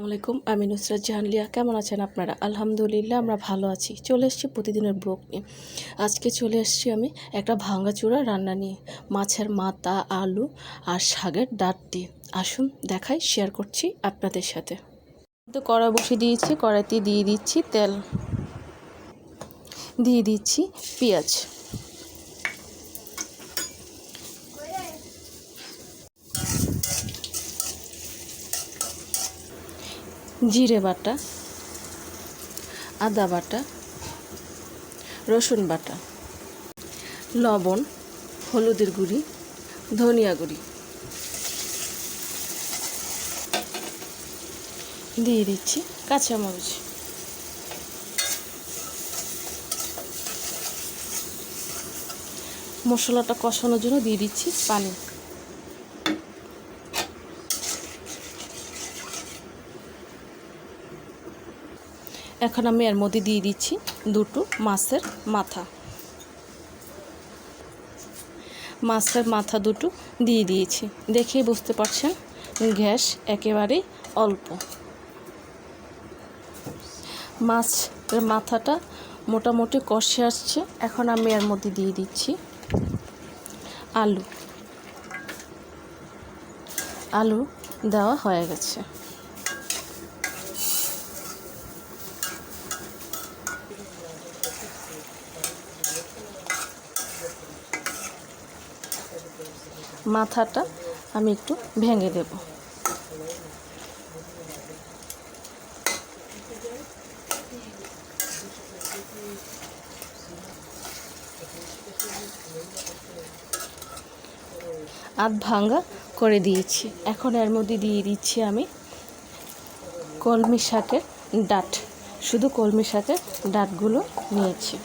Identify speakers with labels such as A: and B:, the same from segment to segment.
A: আলাইকুম, আমি নুসরাত জাহান লিয়া। কেমন আছেন আপনারা? আলহামদুলিল্লাহ আমরা ভালো আছি। চলে এসেছি প্রতিদিনের ব্লগ নিয়ে। আজকে চলে এসেছি আমি একটা ভাঙাচোরা রান্না নিয়ে, মাছের মাথা, আলু আর শাকের ডাঁট দিয়ে। আসুন দেখাই, শেয়ার করছি আপনাদের সাথে। তো কড়াই বসিয়ে দিয়েছি, কড়াইতে দিয়ে দিচ্ছি তেল, দিয়ে দিচ্ছি পেঁয়াজ, জিরে বাটা, আদা বাটা, রসুন বাটা, লবণ, হলুদের গুঁড়ি, ধনিয়া গুঁড়ি দিয়ে দিচ্ছি, কাঁচামরিচ, মশলাটা কষানোর জন্য দিয়ে দিচ্ছি পানি। এখন আমি এর মধ্যে দিয়ে দিচ্ছি দুটো মাছের মাথা। মাছের মাথা দুটো দিয়ে দিয়েছি, দেখেই বুঝতে পারছেন গ্যাস একেবারেই অল্প। মাছের মাথাটা মোটামুটি কষে আসছে। এখন আমি এর মধ্যে দিয়ে দিচ্ছি আলু। আলু দেওয়া হয়ে গেছে। মাথাটা আমি একটু ভেঙে দেব। আধ ভাঙা করে দিয়েছি। এখন এর মধ্যে দিয়ে দিচ্ছি আমি কলমি শাকের ডাঁট। শুধু কলমি শাকের ডাঁটগুলো নিয়েছি।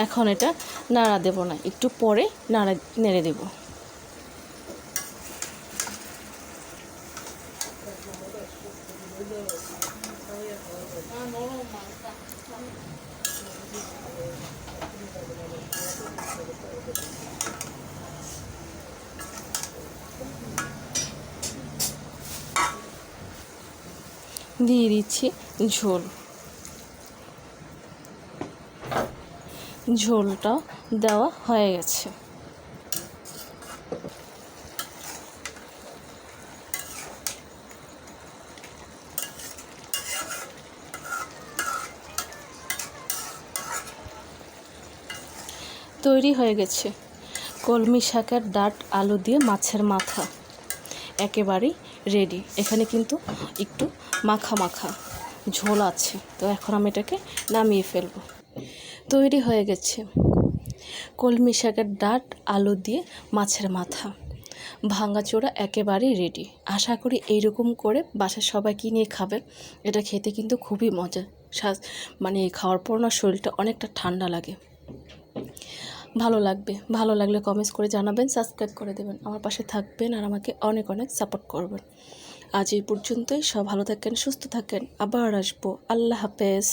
A: এখন এটা নাড়া দেব না, একটু পরে নেড়ে দেব। দিয়ে দিচ্ছি ঝোল। ঝোলটা দেওয়া হয়ে গেছে। তৈরি হয়ে গেছে কলমি শাকের ডাঁট আলু দিয়ে মাছের মাথা, একেবারেই রেডি। এখানে কিন্তু একটু মাখা মাখা ঝোল আছে। তো এখন আমি এটাকে নামিয়ে ফেলব। তৈরি হয়ে গেছে কলমি শাকের ডাঁট আলু দিয়ে মাছের মাথা, ভাঙাচোরা একেবারেই রেডি। আশা করি এইরকম করে বাসার সবাইকে নিয়ে খাবেন। এটা খেতে কিন্তু খুবই মজা। মানে খাওয়ার পর না শরীরটা অনেকটা ঠান্ডা লাগে। ভালো লাগবে। ভালো লাগলে কমেন্টস করে জানাবেন, সাবস্ক্রাইব করে দেবেন, আমার পাশে থাকবেন আর আমাকে অনেক অনেক সাপোর্ট করবেন। আজ এই পর্যন্তই। সব ভালো থাকেন, সুস্থ থাকেন। আবার আসবো। আল্লাহ হাফেজ।